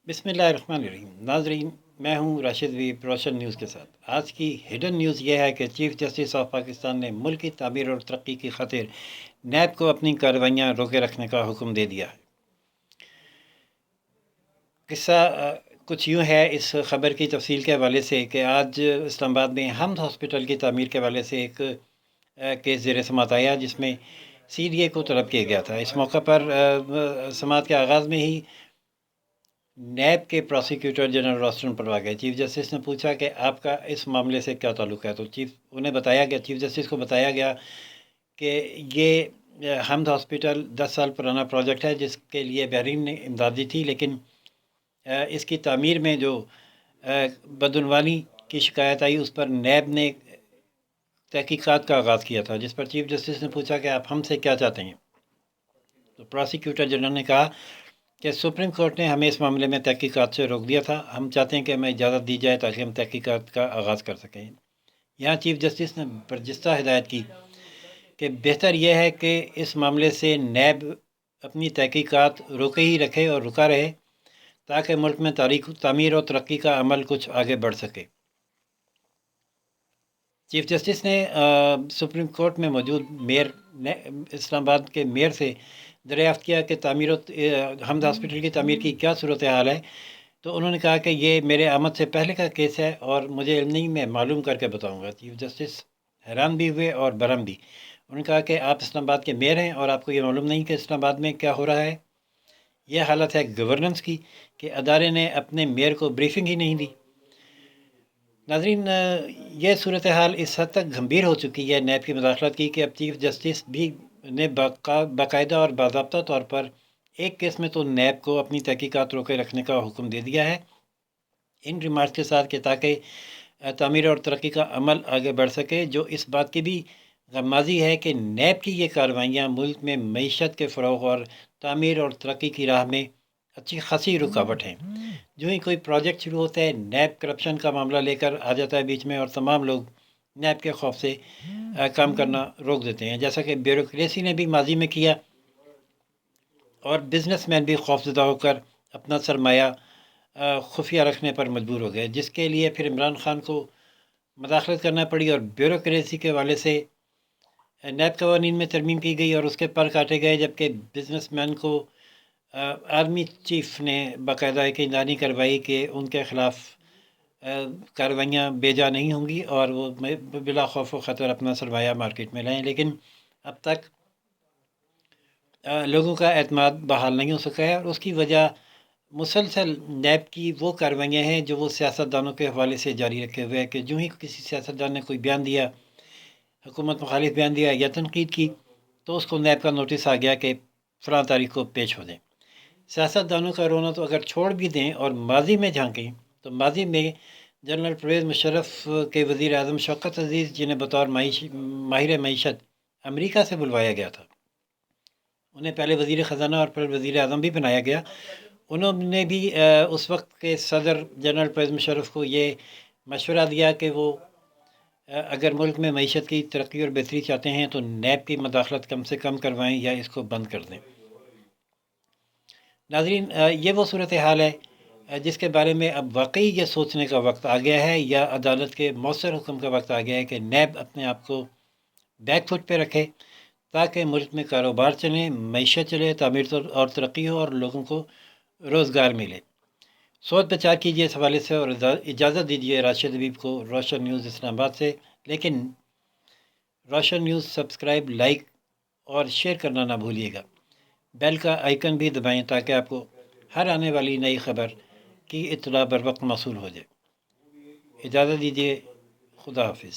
بسم اللہ الرحمن الرحیم ناظرین، میں ہوں راشد ویب روشن نیوز کے ساتھ۔ آج کی ہڈن نیوز یہ ہے کہ چیف جسٹس آف پاکستان نے ملک کی تعمیر اور ترقی کی خاطر نیب کو اپنی کارروائیاں روکے رکھنے کا حکم دے دیا ہے۔ قصہ کچھ یوں ہے اس خبر کی تفصیل کے حوالے سے کہ آج اسلام آباد میں حمد ہاسپٹل کی تعمیر کے حوالے سے ایک کیس زیر سماعت آیا جس میں CDA کو طلب کیا گیا تھا۔ اس موقع پر سماعت کے آغاز میں ہی نیب کے پروسیکیوٹر جنرل روسٹن پروا گئے۔ چیف جسٹس نے پوچھا کہ آپ کا اس معاملے سے کیا تعلق ہے، تو چیف جسٹس کو بتایا گیا کہ یہ حمد ہاسپٹل 10 سال پرانا پروجیکٹ ہے جس کے لیے بحرین نے امداد دی تھی، لیکن اس کی تعمیر میں جو بدعنوانی کی شکایت آئی اس پر نیب نے تحقیقات کا آغاز کیا تھا، جس پر چیف جسٹس نے پوچھا کہ آپ ہم سے کیا چاہتے ہیں۔ تو پروسیکیوٹر جنرل نے کہا کہ سپریم کورٹ نے ہمیں اس معاملے میں تحقیقات سے روک دیا تھا، ہم چاہتے ہیں کہ ہمیں اجازت دی جائے تاکہ ہم تحقیقات کا آغاز کر سکیں۔ یہاں چیف جسٹس نے برجستہ ہدایت کی کہ بہتر یہ ہے کہ اس معاملے سے نیب اپنی تحقیقات روکے ہی رکھے اور رکا رہے تاکہ ملک میں تعمیر اور ترقی کا عمل کچھ آگے بڑھ سکے۔ چیف جسٹس نے سپریم کورٹ میں موجود اسلام آباد کے میئر سے دریافت کیا کہ حمد ہاسپٹل کی تعمیر کی کیا صورتحال ہے، تو انہوں نے کہا کہ یہ میرے آمد سے پہلے کا کیس ہے اور مجھے علم نہیں، میں معلوم کر کے بتاؤں گا۔ چیف جسٹس حیران بھی ہوئے اور برہم بھی۔ انہوں نے کہا کہ آپ اسلام آباد کے میئر ہیں اور آپ کو یہ معلوم نہیں کہ اسلام آباد میں کیا ہو رہا ہے۔ یہ حالت ہے گورننس کی کہ ادارے نے اپنے میئر کو بریفنگ ہی نہیں دی۔ ناظرین، یہ صورتحال اس حد تک گھمبیر ہو چکی ہے نیب کی مداخلت کی کہ اب چیف جسٹس بھی نے باقاعدہ اور باضابطہ طور پر ایک کیس میں تو نیب کو اپنی تحقیقات روکے رکھنے کا حکم دے دیا ہے، ان ریمارکس کے ساتھ کہ تاکہ تعمیر اور ترقی کا عمل آگے بڑھ سکے، جو اس بات کی بھی غمازی ہے کہ نیب کی یہ کارروائیاں ملک میں معیشت کے فروغ اور تعمیر اور ترقی کی راہ میں اچھی خاصی رکاوٹ ہیں۔ جو ہی کوئی پروجیکٹ شروع ہوتا ہے، نیب کرپشن کا معاملہ لے کر آ جاتا ہے بیچ میں اور تمام لوگ نیب کے خوف سے کام کرنا روک دیتے ہیں، جیسا کہ بیوروکریسی نے بھی ماضی میں کیا، اور بزنس مین بھی خوف زدہ ہو کر اپنا سرمایہ خفیہ رکھنے پر مجبور ہو گئے، جس کے لیے پھر عمران خان کو مداخلت کرنا پڑی اور بیوروکریسی کے حوالے سے نیب قوانین میں ترمیم کی گئی اور اس کے پر کاٹے گئے، جبکہ بزنس مین کو آرمی چیف نے باقاعدہ ایک اعلانی کروائی کہ ان کے خلاف کارروائیاں بے جا نہیں ہوں گی اور وہ بلا خوف و خطر اپنا سرمایہ مارکیٹ میں لائیں، لیکن اب تک لوگوں کا اعتماد بحال نہیں ہو سکا ہے، اور اس کی وجہ مسلسل نیب کی وہ کارروائیاں ہیں جو وہ سیاستدانوں کے حوالے سے جاری رکھے ہوئے ہیں کہ جو ہی کسی سیاستدان نے کوئی بیان دیا، حکومت مخالف بیان دیا یا تنقید کی، تو اس کو نیب کا نوٹس آ گیا کہ فلاں تاریخ کو پیش ہو دیں۔ سیاستدانوں کا رونا تو اگر چھوڑ بھی دیں اور ماضی میں جھانکیں تو ماضی میں جنرل پرویز مشرف کے وزیر اعظم شوکت عزیز، جنہیں بطور ماہر معیشت امریکہ سے بلوایا گیا تھا، انہیں پہلے وزیر خزانہ اور پھر وزیر اعظم بھی بنایا گیا، انہوں نے بھی اس وقت کے صدر جنرل پرویز مشرف کو یہ مشورہ دیا کہ وہ اگر ملک میں معیشت کی ترقی اور بہتری چاہتے ہیں تو نیب کی مداخلت کم سے کم کروائیں یا اس کو بند کر دیں۔ ناظرین، یہ وہ صورتحال ہے جس کے بارے میں اب واقعی یہ سوچنے کا وقت آ گیا ہے، یا عدالت کے مؤثر حکم کا وقت آ گیا ہے کہ نیب اپنے آپ کو بیک فٹ پہ رکھے تاکہ ملک میں کاروبار چلیں، معیشت چلے، تعمیر اور ترقی ہو اور لوگوں کو روزگار ملے۔ سوچ بچار کیجیے اس حوالے سے اور اجازت دیجیے راشد حبیب کو روشن نیوز اسلام آباد سے، لیکن روشن نیوز سبسکرائب، لائک اور شیئر کرنا نہ بھولیے گا، بیل کا آئیکن بھی دبائیں تاکہ آپ کو ہر آنے والی نئی خبر کی اطلاع بر وقت موصول ہو جائے۔ اجازت دیجیے، خدا حافظ۔